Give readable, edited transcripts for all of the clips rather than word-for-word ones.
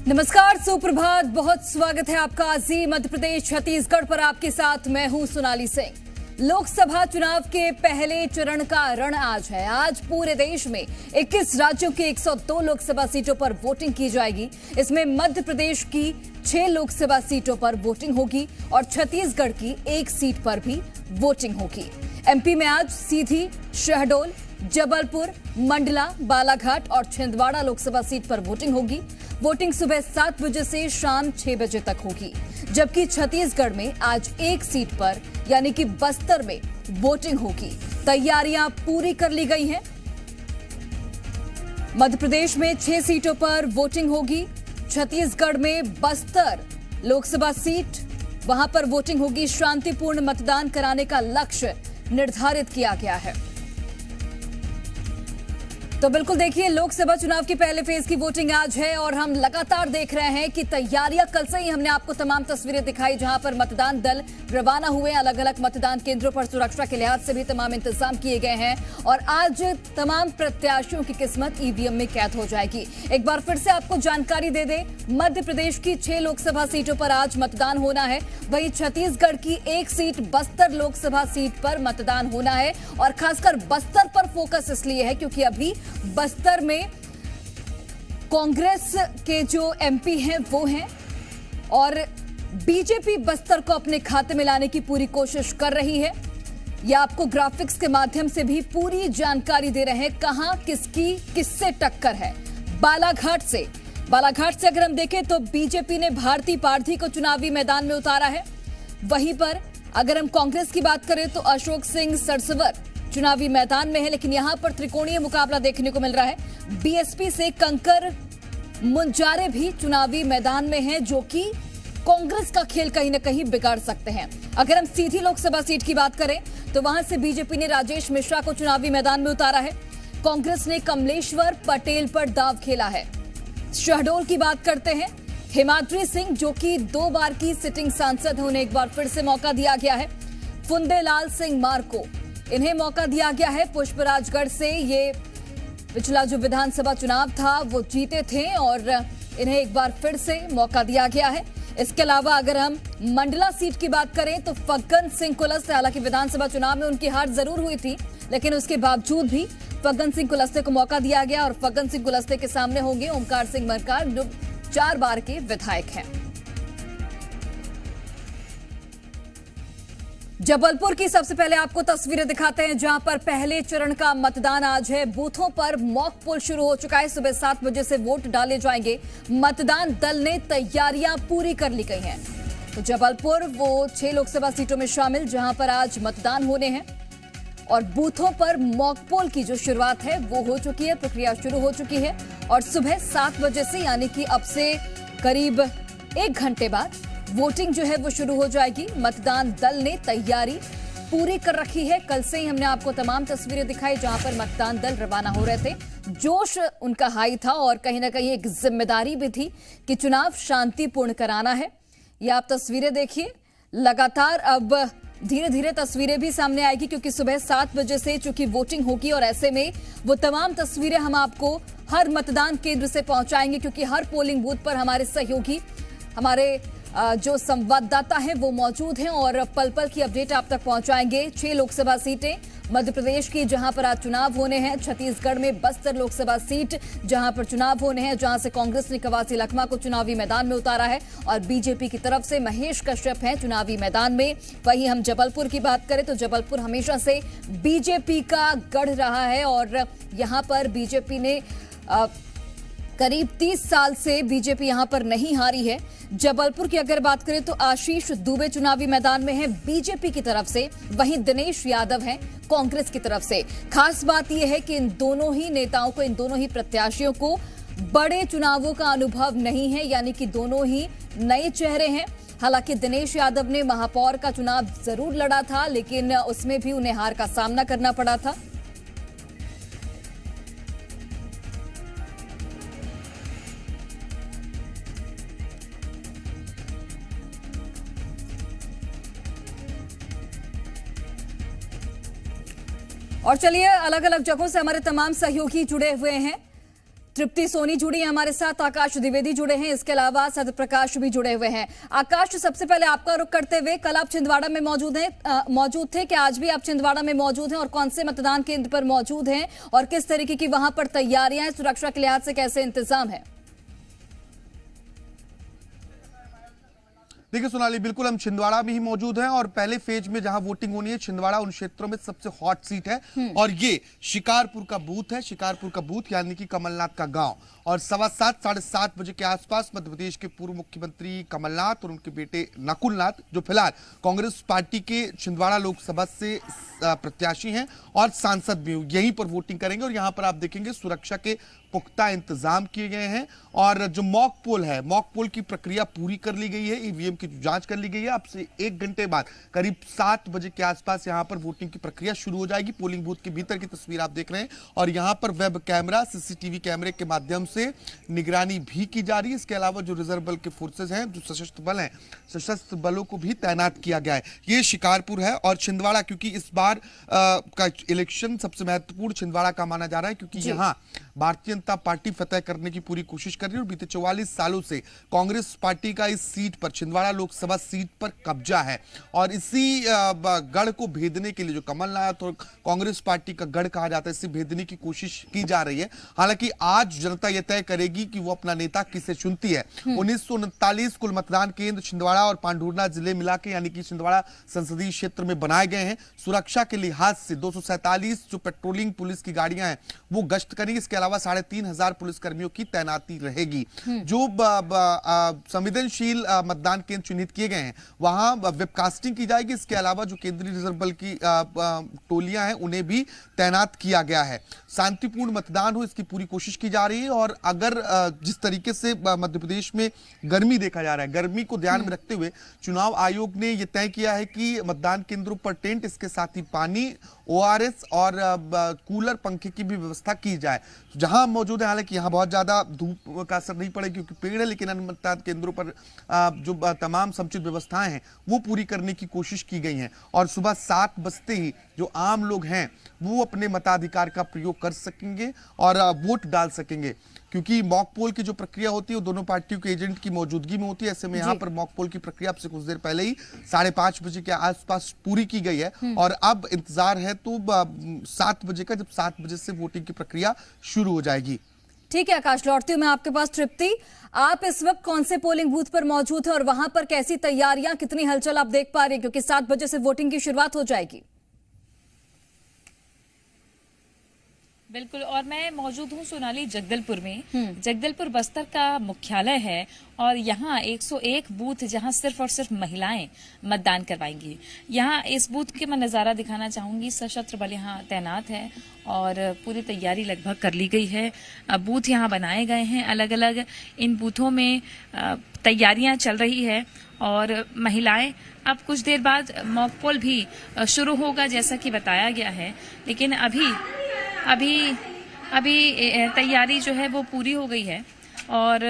नमस्कार, सुप्रभात, बहुत स्वागत है आपका जी मध्य प्रदेश छत्तीसगढ़ पर। आपके साथ मैं हूं सोनाली सिंह। लोकसभा चुनाव के पहले चरण का रण आज है। आज पूरे देश में 21 राज्यों की 102 लोकसभा सीटों पर वोटिंग की जाएगी। इसमें मध्य प्रदेश की 6 लोकसभा सीटों पर वोटिंग होगी और छत्तीसगढ़ की 1 सीट पर भी वोटिंग होगी। एमपी में आज सीधी, शहडोल, जबलपुर, मंडला, बालाघाट और छिंदवाड़ा लोकसभा सीट पर वोटिंग होगी। वोटिंग सुबह 7 बजे से शाम 6 बजे तक होगी। जबकि छत्तीसगढ़ में आज 1 सीट पर यानी कि बस्तर में वोटिंग होगी। तैयारियां पूरी कर ली गई हैं। मध्य प्रदेश में 6 सीटों पर वोटिंग होगी। छत्तीसगढ़ में बस्तर लोकसभा सीट, वहां पर वोटिंग होगी। शांतिपूर्ण मतदान कराने का लक्ष्य निर्धारित किया गया है। तो बिल्कुल देखिए, लोकसभा चुनाव की पहले फेज की वोटिंग आज है और हम लगातार देख रहे हैं कि तैयारियां कल से ही हमने आपको तमाम तस्वीरें दिखाई, जहां पर मतदान दल रवाना हुए। अलग अलग मतदान केंद्रों पर सुरक्षा के लिहाज से भी तमाम इंतजाम किए गए हैं और आज तमाम प्रत्याशियों की किस्मत ईवीएम में कैद हो जाएगी। एक बार फिर से आपको जानकारी दे दें, मध्य प्रदेश की 6 लोकसभा सीटों पर आज मतदान होना है। वहीं छत्तीसगढ़ की 1 सीट बस्तर लोकसभा सीट पर मतदान होना है और खासकर बस्तर पर फोकस इसलिए है क्योंकि अभी बस्तर में कांग्रेस के जो एमपी हैं वो हैं और बीजेपी बस्तर को अपने खाते में लाने की पूरी कोशिश कर रही है। यह आपको ग्राफिक्स के माध्यम से भी पूरी जानकारी दे रहे हैं कहां किसकी किससे टक्कर है। बालाघाट से अगर हम देखें तो बीजेपी ने भारती पारधी को चुनावी मैदान में उतारा है। वहीं पर अगर हम कांग्रेस की बात करें तो अशोक सिंह सरसवर चुनावी मैदान में है, लेकिन यहां पर त्रिकोणीय मुकाबला देखने को मिल रहा है। बीएसपी से कंकर मुंजारे भी चुनावी मैदान में हैं, जो कि कांग्रेस का खेल कहीं ना कहीं बिगाड़ सकते हैं। अगर हम सीधी लोकसभा सीट की बात करें तो वहां से बीजेपी ने राजेश मिश्रा को चुनावी मैदान में उतारा है। कांग्रेस ने कमलेश्वर पटेल पर दाव खेला है। शहडोल की बात करते हैं, हिमाद्री सिंह जो कि 2 बार की सिटिंग सांसद है, उन्हें एक बार फिर से मौका दिया गया है। फुंदेलाल सिंह मार्को, इन्हें मौका दिया गया है। पुष्पराजगढ़ से ये पिछला जो विधानसभा चुनाव था वो जीते थे और इन्हें एक बार फिर से मौका दिया गया है। इसके अलावा अगर हम मंडला सीट की बात करें तो फग्गन सिंह कुलस्ते, हालांकि विधानसभा चुनाव में उनकी हार जरूर हुई थी, लेकिन उसके बावजूद भी फग्गन सिंह कुलस्ते को मौका दिया गया और फग्गन सिंह कुलस्ते के सामने होंगे ओमकार सिंह मरकाम, जो 4 बार के विधायक हैं। जबलपुर की सबसे पहले आपको तस्वीरें दिखाते हैं, जहां पर पहले चरण का मतदान आज है। बूथों पर मॉक पोल शुरू हो चुका है। सुबह 7 बजे से वोट डाले जाएंगे। मतदान दल ने तैयारियां पूरी कर ली गई हैं। तो जबलपुर वो 6 लोकसभा सीटों में शामिल, जहां पर आज मतदान होने हैं और बूथों पर मॉक पोल की जो शुरुआत है वो हो चुकी है, प्रक्रिया शुरू हो चुकी है और सुबह 7 बजे से यानी कि अब से करीब 1 घंटे बाद वोटिंग जो है वो शुरू हो जाएगी। मतदान दल ने तैयारी पूरी कर रखी है। कल से ही हमने आपको तमाम तस्वीरें दिखाई जहां पर मतदान दल रवाना हो रहे थे। जोश उनका हाई था और कहीं ना कहीं एक जिम्मेदारी भी थी कि चुनाव शांतिपूर्ण कराना है। ये आप तस्वीरें देखिए, लगातार अब धीरे धीरे तस्वीरें भी सामने आएगी क्योंकि सुबह 7 बजे से चूंकि वोटिंग होगी और ऐसे में वो तमाम तस्वीरें हम आपको हर मतदान केंद्र से पहुंचाएंगे क्योंकि हर पोलिंग बूथ पर हमारे सहयोगी, हमारे जो संवाददाता हैं वो मौजूद हैं और पल पल की अपडेट आप तक पहुंचाएंगे। 6 लोकसभा सीटें मध्य प्रदेश की जहां पर आज चुनाव होने हैं। छत्तीसगढ़ में बस्तर लोकसभा सीट जहां पर चुनाव होने हैं, जहां से कांग्रेस ने कवासी लखमा को चुनावी मैदान में उतारा है और बीजेपी की तरफ से महेश कश्यप हैं चुनावी मैदान में। वहीं हम जबलपुर की बात करें तो जबलपुर हमेशा से बीजेपी का गढ़ रहा है और यहां पर बीजेपी ने करीब 30 साल से बीजेपी यहां पर नहीं हारी है। जबलपुर की अगर बात करें तो आशीष दुबे चुनावी मैदान में है बीजेपी की तरफ से, वहीं दिनेश यादव हैं कांग्रेस की तरफ से। खास बात यह है कि इन दोनों ही नेताओं को, इन दोनों ही प्रत्याशियों को बड़े चुनावों का अनुभव नहीं है, यानी कि दोनों ही नए चेहरे हैं। हालांकि दिनेश यादव ने महापौर का चुनाव जरूर लड़ा था, लेकिन उसमें भी उन्हें हार का सामना करना पड़ा था। और चलिए, अलग अलग जगहों से हमारे तमाम सहयोगी जुड़े हुए हैं। तृप्ति सोनी जुड़ी है हमारे साथ, आकाश द्विवेदी जुड़े हैं, इसके अलावा सत्यप्रकाश भी जुड़े हुए हैं। आकाश, सबसे पहले आपका रुख करते हुए, कल आप छिंदवाड़ा में मौजूद थे, क्या आज भी आप छिंदवाड़ा में मौजूद हैं और कौन से मतदान केंद्र पर मौजूद हैं और किस तरीके की वहां पर तैयारियां हैं, सुरक्षा के लिहाज से कैसे इंतजाम है? देखिए सोनाली, बिल्कुल हम छिंदवाड़ा में ही मौजूद हैं और पहले फेज में जहां वोटिंग होनी है, छिंदवाड़ा उन क्षेत्रों में सबसे हॉट सीट है और ये शिकारपुर का बूथ है। शिकारपुर का बूथ यानी कि कमलनाथ का गांव। और 7:15 साढ़े 7 बजे के आसपास मध्य प्रदेश के पूर्व मुख्यमंत्री कमलनाथ और उनके बेटे नकुलनाथ, जो फिलहाल कांग्रेस पार्टी के छिंदवाड़ा लोकसभा से प्रत्याशी हैं और सांसद भी यहीं पर वोटिंग करेंगे। और यहां पर आप देखेंगे सुरक्षा के पुख्ता इंतजाम किए गए हैं और जो मॉक पोल है, मॉक पोल की प्रक्रिया पूरी कर ली गई है, ईवीएम की जांच कर ली गई है। अब से 1 घंटे बाद करीब 7 बजे के आसपास यहां पर वोटिंग की प्रक्रिया शुरू हो जाएगी। पोलिंग बूथ के भीतर की तस्वीर आप देख रहे हैं और यहां पर वेब कैमरा, सीसीटीवी कैमरे के माध्यम से निगरानी भी की जा रही है। इसके अलावा जो रिजर्व बल के फोर्सेज हैं, जो सशस्त्र बल हैं, सशस्त्र बलों को भी तैनात किया गया है। ये शिकारपुर है और छिंदवाड़ा, क्योंकि इस बार का इलेक्शन सबसे महत्वपूर्ण छिंदवाड़ा का माना जा रहा है, क्योंकि यहाँ भारतीय जनता पार्टी फतह करने की पूरी कोशिश कर रही है और बीते 44 सालों से कांग्रेस पार्टी का इस सीट पर, छिंदवाड़ा लोकसभा सीट पर कब्जा है। और इसी गढ़ को भेदने के लिए, जो कमलनाथ और कांग्रेस पार्टी का गढ़ कहा जाता है, इसे भेदने की कोशिश की जा रही है। हालांकि आज जनता यह तय करेगी कि वो अपना नेता किसे चुनती है। 1939 कुल मतदान केंद्र छिंदवाड़ा और पांढुर्णा जिले मिला के, यानी कि छिंदवाड़ा संसदीय क्षेत्र में बनाए गए हैं। सुरक्षा के लिहाज से 247 जो पेट्रोलिंग पुलिस की गाड़ियां हैं वो गश्त करेंगी। इसके अलावा 3,500 पुलिसकर्मियों की तैनाती रहेगी। जो संवेदनशील मतदान केंद्र चिन्हित किए गए हैं वहां वेबकास्टिंग की जाएगी। इसके अलावा जो केंद्रीय रिजर्व बल की टोलियां हैं उन्हें भी तैनात किया गया है। शांतिपूर्ण मतदान हो, इसकी पूरी कोशिश की जा रही है। और अगर जिस तरीके से मध्य प्रदेश में गर्मी देखा जा रहा है, गर्मी को ध्यान में रखते हुए चुनाव आयोग ने यह तय किया है कि मतदान केंद्रों पर टेंट, इसके साथ ही पानी, ORS और कूलर, पंखे की भी व्यवस्था की जाए। जहां मौजूद है, हालांकि यहां बहुत ज्यादा धूप का असर नहीं पड़ेगा क्योंकि पेड़ है, लेकिन अन्य मतदान केंद्रों पर जो तमाम समुचित व्यवस्थाएं हैं वो पूरी करने की कोशिश की गई हैं। और सुबह 7 बजते ही जो आम लोग हैं वो अपने मताधिकार का प्रयोग कर सकेंगे और वोट डाल सकेंगे, क्योंकि मॉक पोल की जो प्रक्रिया होती है वो दोनों पार्टियों के एजेंट की मौजूदगी में होती है। ऐसे में यहाँ पर मॉक पोल की प्रक्रिया अब से कुछ देर पहले ही 5:30 बजे के आसपास पूरी की गई है और अब इंतजार है तो 7 बजे का, जब 7 बजे से वोटिंग की प्रक्रिया शुरू हो जाएगी। ठीक है आकाश, लौटती हूं मैं आपके पास। तृप्ति, आप इस वक्त कौन से पोलिंग बूथ पर मौजूद है और वहां पर कैसी तैयारियां, कितनी हलचल आप देख पा रहे हैं, क्योंकि 7 बजे से वोटिंग की शुरुआत हो जाएगी? बिल्कुल, और मैं मौजूद हूँ सोनाली जगदलपुर में। जगदलपुर बस्तर का मुख्यालय है और यहाँ 101 बूथ जहाँ सिर्फ और सिर्फ महिलाएं मतदान करवाएंगी। यहाँ इस बूथ के मैं नज़ारा दिखाना चाहूंगी। सशस्त्र बल यहाँ तैनात है और पूरी तैयारी लगभग कर ली गई है। बूथ यहाँ बनाए गए हैं अलग अलग। इन बूथों में तैयारियां चल रही है और महिलाएं, अब कुछ देर बाद मॉक पोल भी शुरू होगा जैसा कि बताया गया है, लेकिन अभी तैयारी जो है वो पूरी हो गई है और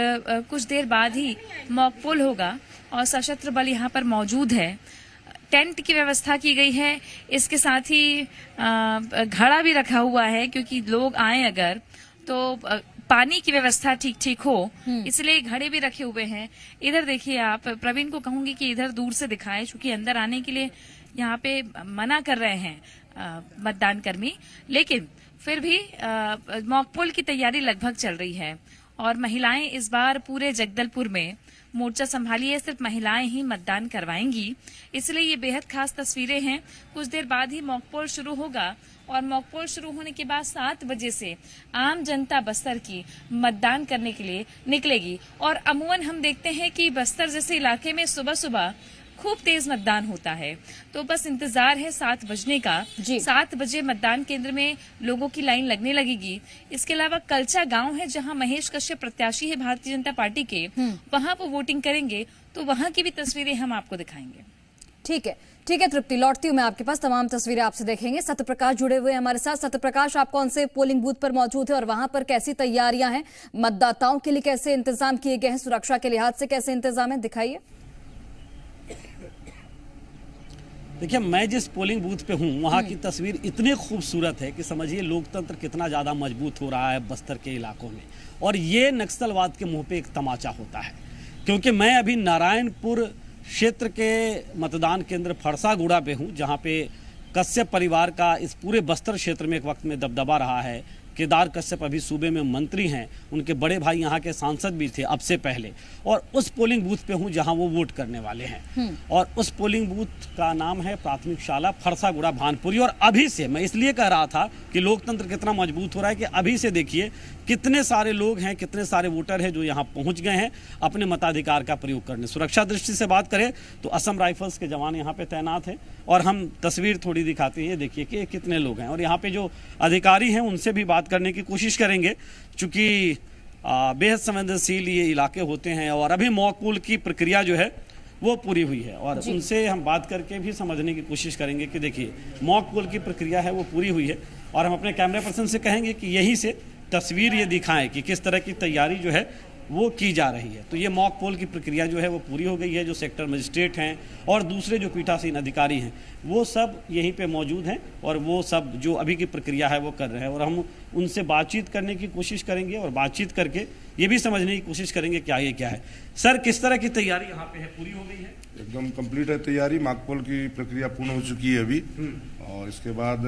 कुछ देर बाद ही मॉक पोल होगा और सशस्त्र बल यहाँ पर मौजूद है। टेंट की व्यवस्था की गई है, इसके साथ ही घड़ा भी रखा हुआ है क्योंकि लोग आए अगर तो पानी की व्यवस्था ठीक हो, इसलिए घड़े भी रखे हुए हैं। इधर देखिए आप, प्रवीण को कहूंगी कि इधर दूर से दिखाए, क्योंकि अंदर आने के लिए यहाँ पे मना कर रहे हैं मतदान कर्मी, लेकिन फिर भी मॉक पोल की तैयारी लगभग चल रही है। और महिलाएं इस बार पूरे जगदलपुर में मोर्चा संभाली है, सिर्फ महिलाएं ही मतदान करवाएंगी, इसलिए ये बेहद खास तस्वीरें हैं। कुछ देर बाद ही मॉक पोल शुरू होगा और मॉक पोल शुरू होने के बाद 7 बजे से आम जनता बस्तर की मतदान करने के लिए निकलेगी। और अमूमन हम देखते हैं कि बस्तर जैसे इलाके में सुबह सुबह खूब तेज मतदान होता है, तो बस इंतजार है 7 बजने का। 7 बजे मतदान केंद्र में लोगों की लाइन लगने लगेगी। इसके अलावा कलचा गांव है जहां महेश कश्यप प्रत्याशी है भारतीय जनता पार्टी के, वहां वो वोटिंग करेंगे, तो वहां की भी तस्वीरें हम आपको दिखाएंगे। ठीक है तृप्ति, लौटती हूँ मैं आपके पास, तमाम तस्वीरें आपसे देखेंगे। सत्यप्रकाश जुड़े हुए हैं हमारे साथ। सत्यप्रकाश, आप कौन से पोलिंग बूथ पर मौजूद है और वहां पर कैसी तैयारियां हैं, मतदाताओं के लिए कैसे इंतजाम किए गए हैं, सुरक्षा के लिहाज से कैसे इंतजाम है, दिखाइए। देखिए, मैं जिस पोलिंग बूथ पे हूँ वहाँ की तस्वीर इतनी खूबसूरत है कि समझिए लोकतंत्र कितना ज़्यादा मजबूत हो रहा है बस्तर के इलाकों में। और ये नक्सलवाद के मुंह पे एक तमाचा होता है, क्योंकि मैं अभी नारायणपुर क्षेत्र के मतदान केंद्र फरसागुड़ा पे हूँ, जहाँ पे कश्यप परिवार का इस पूरे बस्तर क्षेत्र में एक वक्त में दबदबा रहा है। केदार कश्यप अभी सूबे में मंत्री हैं, उनके बड़े भाई यहाँ के सांसद भी थे अब से पहले, और उस पोलिंग बूथ पे हूँ जहाँ वो वोट करने वाले हैं। और उस पोलिंग बूथ का नाम है प्राथमिक शाला फरसागुड़ा भानपुरी। और अभी से मैं इसलिए कह रहा था कि लोकतंत्र कितना मजबूत हो रहा है कि अभी से देखिए कितने सारे लोग हैं, कितने सारे वोटर हैं जो यहाँ पहुँच गए हैं अपने मताधिकार का प्रयोग करने। सुरक्षा दृष्टि से बात करें तो असम राइफल्स के जवान यहाँ पे तैनात हैं, और हम तस्वीर थोड़ी दिखाते हैं, देखिए कि कितने लोग हैं। और यहाँ पे जो अधिकारी हैं उनसे भी बात करने की कोशिश करेंगे, चूंकि बेहद संवेदनशील ये इलाके होते हैं। और अभी मॉक पोल की प्रक्रिया जो है वो पूरी हुई है, और उनसे हम बात करके भी समझने की कोशिश करेंगे कि देखिए मॉक पोल की प्रक्रिया है वो पूरी हुई है। और हम अपने कैमरा पर्सन से कहेंगे कि यहीं से तस्वीर ये दिखाएं कि किस तरह की तैयारी जो है वो की जा रही है। तो ये मॉक पोल की प्रक्रिया जो है वो पूरी हो गई है। जो सेक्टर मजिस्ट्रेट हैं और दूसरे जो पीठासीन अधिकारी हैं वो सब यहीं पे मौजूद हैं, और वो सब जो अभी की प्रक्रिया है वो कर रहे हैं। और हम उनसे बातचीत करने की कोशिश करेंगे, और बातचीत करके ये भी समझने की कोशिश करेंगे क्या ये क्या है। सर, किस तरह की तैयारी यहाँ पे है, पूरी हो गई है? एकदम कंप्लीट है तैयारी। मॉक पोल की प्रक्रिया पूर्ण हो चुकी है अभी, और इसके बाद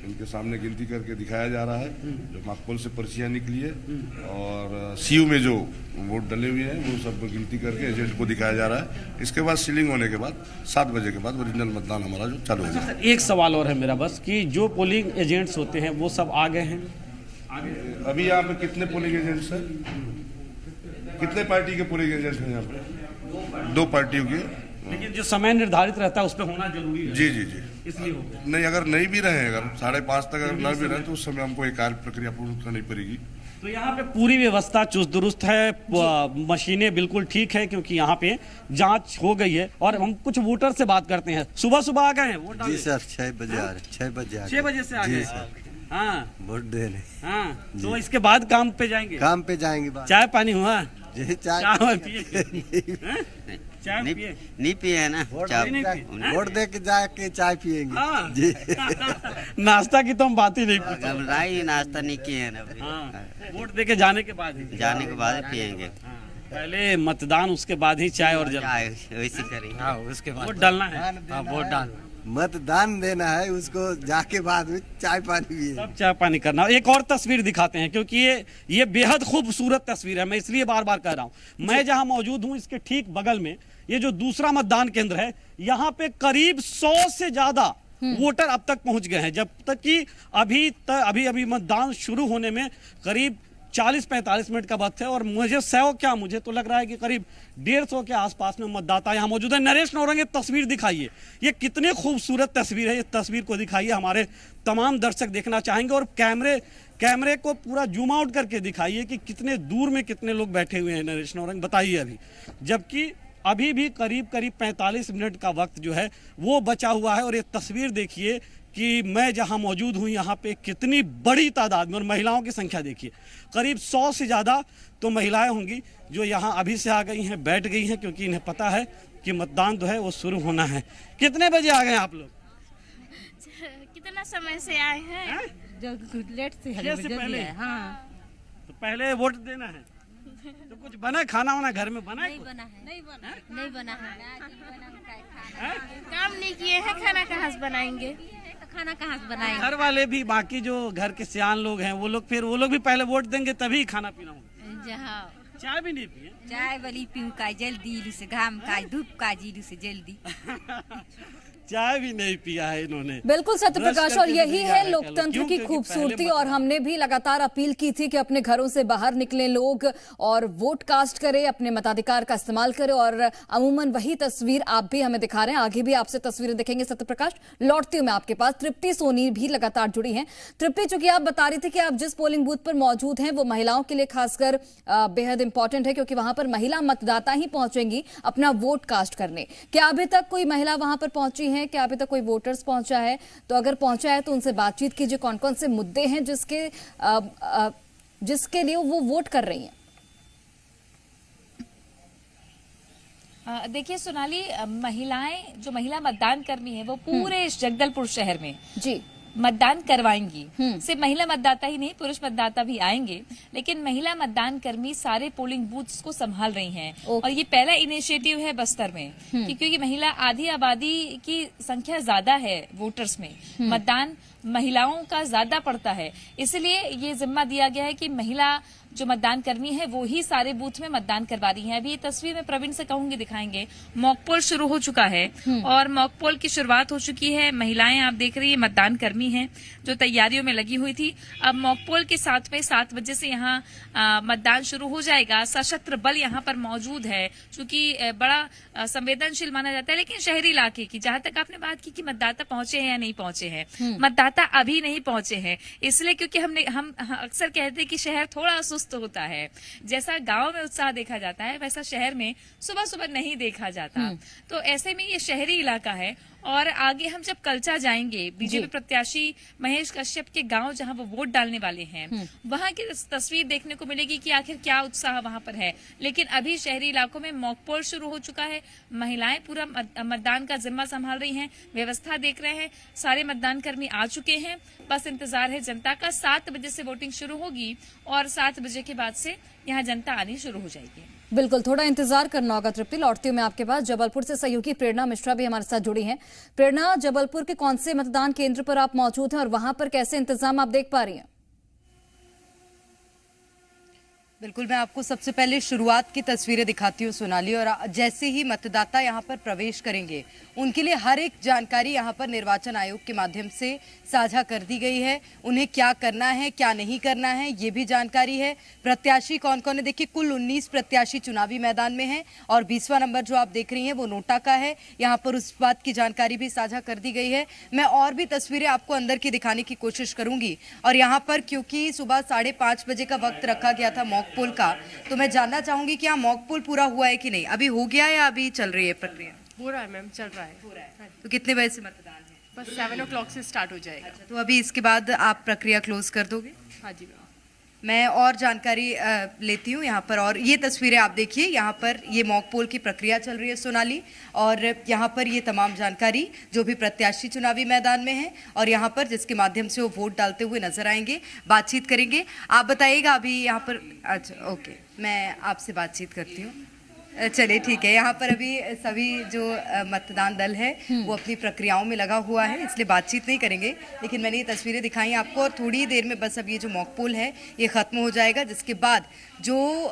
इनके सामने गिनती करके दिखाया जा रहा है जो मॉक पोल से पर्चियां निकली है, और सीयू में जो वोट डले हुए हैं वो सब गिनती करके एजेंट को दिखाया जा रहा है। इसके बाद सीलिंग होने के बाद 7 बजे के बाद ओरिजिनल मतदान हमारा जो चालू हो जाएगा। एक सवाल और है मेरा बस, कि जो पोलिंग एजेंट्स होते हैं वो सब आ गए हैं? अभी यहाँ पे कितने पोलिंग एजेंट्स हैं? कितने पार्टी के पोलिंग एजेंट हैं यहाँ पे? 2 पार्टियों के। लेकिन जो समय निर्धारित रहता है उस पर होना जरूरी है। जी जी जी, इसलिए हो गया। नहीं, अगर नहीं भी रहे, अगर 5:30 तक अगर न भी रहे तो उस समय हमको एक कार्य प्रक्रिया पूर्ण करनी पड़ेगी। तो यहाँ पे पूरी व्यवस्था चुस्त दुरुस्त है, मशीनें बिल्कुल ठीक है, क्योंकि यहाँ पे जांच हो गई है। और हम कुछ वोटर से बात करते हैं। सुबह सुबह आ गए हैं वोट डालने? जी सर, 6 बजे आ रहे। 6 बजे 6 बजे से आ गए? हाँ, वोट देने। हाँ, तो इसके बाद काम पे जाएंगे? काम पे जाएंगे बाद। चाय पानी हुआ? जी, चाय चाय पिए? नहीं पिए है ना, वोट दे के जाके चाय पियेंगे। हाँ। जी। नाश्ता की तो हम बात ही नहीं पूछते। घबराई नाश्ता नहीं किए है ना अभी। हाँ, वोट दे के जाने के बाद ही? जाने के बाद पियेंगे। हाँ, पहले मतदान, उसके बाद ही चाय और चाय वैसे करेंगे। हाँ, उसके बाद वोट डालना है। हाँ, वोट डालना, मतदान देना है उसको, जाके बाद में चाय पानी भी है। सब चाय पानी करना। एक और तस्वीर दिखाते हैं, क्योंकि ये बेहद खूबसूरत तस्वीर है। मैं इसलिए बार बार कह रहा हूं। मैं जहां मौजूद हूं इसके ठीक बगल में ये जो दूसरा मतदान केंद्र है, यहाँ पे करीब 100 से ज्यादा वोटर अब तक पहुंच गए हैं। जब तक कि अभी मतदान शुरू होने में करीब 40-45 मिनट का वक्त है, और मुझे तो लग रहा है कि करीब 150 के आसपास में मतदाता यहाँ मौजूद है। नरेश नौरंग, तस्वीर दिखाइए, ये कितनी खूबसूरत तस्वीर है। ये तस्वीर को दिखाइए, हमारे तमाम दर्शक देखना चाहेंगे। और कैमरे को पूरा जूम आउट करके दिखाइए कि कितने दूर में कितने लोग बैठे हुए हैं। नरेश नौरंग, बताइए अभी, जबकि अभी भी करीब 45 मिनट का वक्त जो है वो बचा हुआ है। और ये तस्वीर देखिए कि मैं जहां मौजूद हूं यहाँ पे कितनी बड़ी तादाद में, और महिलाओं की संख्या देखिए, करीब 100 से ज़्यादा तो महिलाएं होंगी जो यहाँ अभी से आ गई हैं, बैठ गई हैं, क्योंकि इन्हें पता है कि मतदान जो है वो शुरू होना है। कितने बजे आ गए आप लोग? कितना समय से आए हैं? जो लेट से पहले? हाँ, तो पहले वोट देना है। तो कुछ बना खाना वाना घर में बना? नहीं बना है। नहीं बना है। काम नहीं किए हैं, खाना कहाँ से बनाएंगे? तो खाना कहाँ से बनाएंगे? घर वाले भी, बाकी जो घर के सियान लोग हैं वो लोग भी पहले वोट देंगे तभी खाना पीना होगा। जहाँ चाय भी नहीं पिए? चाय वाली पीऊ का जल्दी से, घाम का धूप का जीलू से जल्दी। चाय भी नहीं पिया है इन्होंने। बिल्कुल सत्य प्रकाश, और यही है लोकतंत्र की क्योंकि खूबसूरती। और हमने भी लगातार अपील की थी कि अपने घरों से बाहर निकले लोग और वोट कास्ट करें, अपने मताधिकार का इस्तेमाल करें। और अमूमन वही तस्वीर आप भी हमें दिखा रहे हैं। आगे भी आपसे तस्वीरें दिखेंगे सत्य प्रकाश। लौटती हूँ मैं आपके पास। तृप्ति सोनी भी लगातार जुड़ी हैं। तृप्ति, चूंकि आप बता रही थी कि आप जिस पोलिंग बूथ पर मौजूद हैं वो महिलाओं के लिए खासकर बेहद इंपॉर्टेंट है, क्योंकि वहां पर महिला मतदाता ही पहुंचेंगी अपना वोट कास्ट करने। क्या अभी तक कोई महिला वहां पर पहुंची है? क्या अभी तक कोई वोटर्स पहुंचा है? तो अगर पहुंचा है तो उनसे बातचीत कीजिए। कौन कौन से मुद्दे हैं जिसके लिए वो वोट कर रही हैं? देखिए सोनाली, महिलाएं जो महिला मतदान कर्मी है वो पूरे इस जगदलपुर शहर में जी मतदान करवाएंगी। सिर्फ महिला मतदाता ही नहीं, पुरुष मतदाता भी आएंगे, लेकिन महिला मतदान कर्मी सारे पोलिंग बूथ्स को संभाल रही हैं। और ये पहला इनिशिएटिव है बस्तर में क्योंकि महिला आधी आबादी की संख्या ज्यादा है वोटर्स में, मतदान महिलाओं का ज्यादा पड़ता है, इसलिए ये जिम्मा दिया गया है कि महिला जो मतदान कर्मी है वो ही सारे बूथ में मतदान करवा रही है। अभी ये तस्वीर में प्रवीण से कहूंगी दिखाएंगे, मॉक पोल शुरू हो चुका है और मॉक पोल की शुरुआत हो चुकी है। महिलाएं आप देख रही है मतदान कर्मी हैं जो तैयारियों में लगी हुई थी। अब मॉक पोल के साथ में 7 बजे से यहाँ मतदान शुरू हो जाएगा। सशस्त्र बल यहाँ पर मौजूद है, चूंकि बड़ा संवेदनशील माना जाता है, लेकिन शहरी इलाके की जहां तक आपने बात की कि मतदाता पहुंचे हैं या नहीं पहुंचे हैं, मतदाता अभी नहीं पहुंचे हैं, इसलिए क्योंकि हम अक्सर कहते हैं कि शहर थोड़ा सुस्त होता है। जैसा गांव में उत्साह देखा जाता है वैसा शहर में सुबह सुबह नहीं देखा जाता। तो ऐसे में ये शहरी इलाका है। और आगे हम जब कलचा जाएंगे, बीजेपी प्रत्याशी महेश कश्यप के गांव जहां वो वोट डालने वाले हैं, वहां की तस्वीर देखने को मिलेगी कि आखिर क्या उत्साह वहां पर है। लेकिन अभी शहरी इलाकों में मॉक पोल शुरू हो चुका है, महिलाएं पूरा मतदान का जिम्मा संभाल रही हैं, व्यवस्था देख रहे हैं, सारे मतदान कर्मी आ चुके हैं, बस इंतजार है जनता का। 7 बजे से वोटिंग शुरू होगी और 7 बजे के बाद से यहाँ जनता आनी शुरू हो जाएगी। बिल्कुल, थोड़ा इंतजार करना होगा। तृप्ति, लौटती हूँ मैं आपके पास। जबलपुर से सहयोगी प्रेरणा मिश्रा भी हमारे साथ जुड़ी हैं। प्रेरणा, जबलपुर के कौन से मतदान केंद्र पर आप मौजूद हैं और वहां पर कैसे इंतजाम आप देख पा रही हैं? बिल्कुल, मैं आपको सबसे पहले शुरुआत की तस्वीरें दिखाती हूँ सोनाली। और जैसे ही मतदाता यहाँ पर प्रवेश करेंगे उनके लिए हर एक जानकारी यहाँ पर निर्वाचन आयोग के माध्यम से साझा कर दी गई है। उन्हें क्या करना है, क्या नहीं करना है, ये भी जानकारी है। प्रत्याशी कौन कौन है, देखिए कुल 19 प्रत्याशी चुनावी मैदान में हैं और 20वां नंबर जो आप देख रही हैं वो नोटा का है। यहाँ पर उस बात की जानकारी भी साझा कर दी गई है। मैं और भी तस्वीरें आपको अंदर की दिखाने की कोशिश करूंगी। और यहाँ पर क्योंकि सुबह 5:30 बजे का वक्त रखा गया था मॉक पोल का, तो मैं जानना चाहूंगी कि यहाँ मॉक पोल पूरा हुआ है कि नहीं, अभी हो गया या अभी चल रही है प्रक्रिया? हो रहा है मैम, चल रहा है। तो कितने बजे से मतदान है? बस 7 o'clock से स्टार्ट हो जाएगा। अच्छा, तो अभी इसके बाद आप प्रक्रिया क्लोज कर दोगे? हाँ जी मैम। मैं और जानकारी लेती हूँ यहाँ पर। और ये तस्वीरें आप देखिए, यहाँ पर ये मॉक पोल की प्रक्रिया चल रही है सोनाली। और यहाँ पर ये तमाम जानकारी जो भी प्रत्याशी चुनावी मैदान में है और यहाँ पर जिसके माध्यम से वो वोट डालते हुए नजर आएंगे, बातचीत करेंगे। आप बताइएगा अभी यहाँ पर। अच्छा ओके, मैं आपसे बातचीत करती हूँ। चलिए ठीक है। यहाँ पर अभी सभी जो मतदान दल है वो अपनी प्रक्रियाओं में लगा हुआ है, इसलिए बातचीत नहीं करेंगे। लेकिन मैंने ये तस्वीरें दिखाई आपको और थोड़ी देर में बस अब ये जो मॉक पोल है ये ख़त्म हो जाएगा, जिसके बाद जो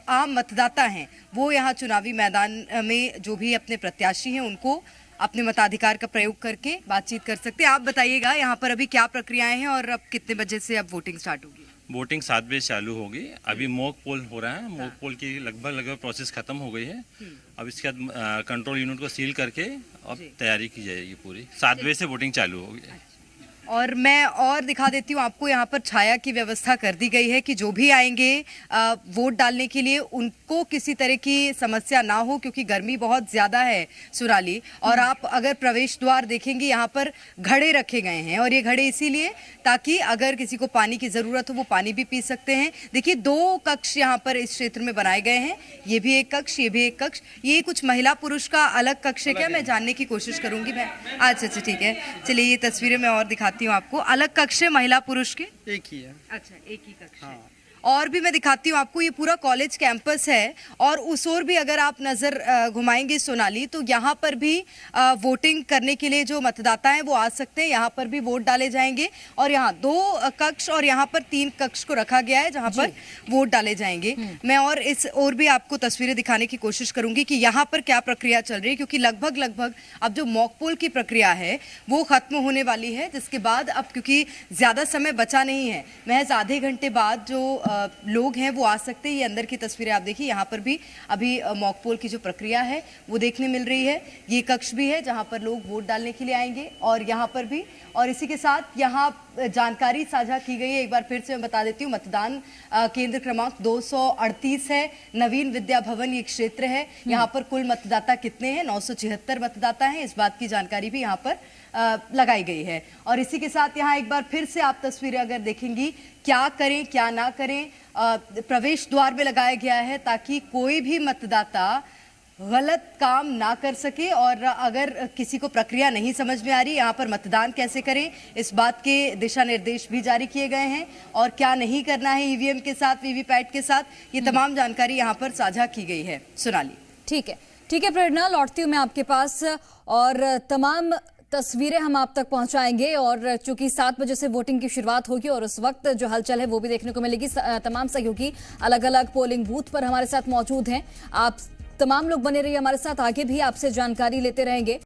आम मतदाता हैं वो यहाँ चुनावी मैदान में जो भी अपने प्रत्याशी हैं उनको अपने मताधिकार का प्रयोग करके बातचीत कर सकते हैं। आप बताइएगा यहाँ पर अभी क्या प्रक्रियाएँ हैं और अब कितने बजे से अब वोटिंग स्टार्ट होगी? वोटिंग 7 बजे चालू होगी। अभी मॉक पोल हो रहा है। मॉक पोल की लगभग प्रोसेस खत्म हो गई है। अब इसके बाद कंट्रोल यूनिट को सील करके अब तैयारी की जाएगी पूरी। 7 बजे से वोटिंग चालू होगी। और मैं और दिखा देती हूँ आपको, यहाँ पर छाया की व्यवस्था कर दी गई है कि जो भी आएंगे वोट डालने के लिए उनको किसी तरह की समस्या ना हो, क्योंकि गर्मी बहुत ज़्यादा है सुराली। और आप अगर प्रवेश द्वार देखेंगे यहाँ पर घड़े रखे गए हैं और ये घड़े इसीलिए ताकि अगर किसी को पानी की ज़रूरत हो वो पानी भी पी सकते हैं। देखिए 2 कक्ष यहाँ पर इस क्षेत्र में बनाए गए हैं, ये भी एक कक्ष, ये भी एक कक्ष। ये कुछ महिला पुरुष का अलग कक्ष है क्या, मैं जानने की कोशिश करूँगी मैं। अच्छा ठीक है, चलिए ये तस्वीरें मैं और दिखाती हूँ आपको। अलग कक्ष है महिला पुरुष के? एक ही है। अच्छा, एक ही कक्ष है। और भी मैं दिखाती हूँ आपको, ये पूरा कॉलेज कैंपस है और उस ओर भी अगर आप नज़र घुमाएंगे सोनाली तो यहाँ पर भी वोटिंग करने के लिए जो मतदाता हैं वो आ सकते हैं। यहाँ पर भी वोट डाले जाएंगे और यहाँ 2 कक्ष और यहाँ पर 3 कक्ष को रखा गया है जहाँ पर वोट डाले जाएंगे। मैं और इस ओर भी आपको तस्वीरें दिखाने की कोशिश करूँगी कि यहाँ पर क्या प्रक्रिया चल रही है, क्योंकि लगभग अब जो मॉक पोल की प्रक्रिया है वो ख़त्म होने वाली है, जिसके बाद अब क्योंकि ज़्यादा समय बचा नहीं है, महज आधे घंटे बाद जो लोग हैं वो आ सकते हैं। ये अंदर की तस्वीरें आप देखिए, यहाँ पर भी अभी मॉक पोल की जो प्रक्रिया है वो देखने मिल रही है। ये कक्ष भी है जहाँ पर लोग वोट डालने के लिए आएंगे और यहाँ पर भी। और इसी के साथ यहाँ जानकारी साझा की गई है, एक बार फिर से मैं बता देती हूँ। मतदान केंद्र क्रमांक 238 है, नवीन विद्या भवन ये क्षेत्र है। यहाँ पर कुल मतदाता कितने हैं? 976 मतदाता हैं। इस बात की जानकारी भी यहाँ पर लगाई गई है। और इसी के साथ यहाँ एक बार फिर से आप तस्वीरें अगर देखेंगी, क्या करें क्या ना करें, प्रवेश द्वार में लगाया गया है ताकि कोई भी मतदाता गलत काम ना कर सके। और अगर किसी को प्रक्रिया नहीं समझ में आ रही यहाँ पर मतदान कैसे करें, इस बात के दिशा निर्देश भी जारी किए गए हैं और क्या नहीं करना है ईवीएम के साथ, वीवीपैट के साथ, ये तमाम जानकारी यहाँ पर साझा की गई है। सोनाली, ठीक है प्रेरणा, लौटती हूँ मैं आपके पास और तमाम तस्वीरें हम आप तक पहुंचाएंगे। और चूंकि 7 बजे से वोटिंग की शुरुआत होगी और उस वक्त जो हलचल है वो भी देखने को मिलेगी। तमाम सहयोगी अलग अलग पोलिंग बूथ पर हमारे साथ मौजूद हैं। आप तमाम लोग बने रहिए हमारे साथ, आगे भी आपसे जानकारी लेते रहेंगे।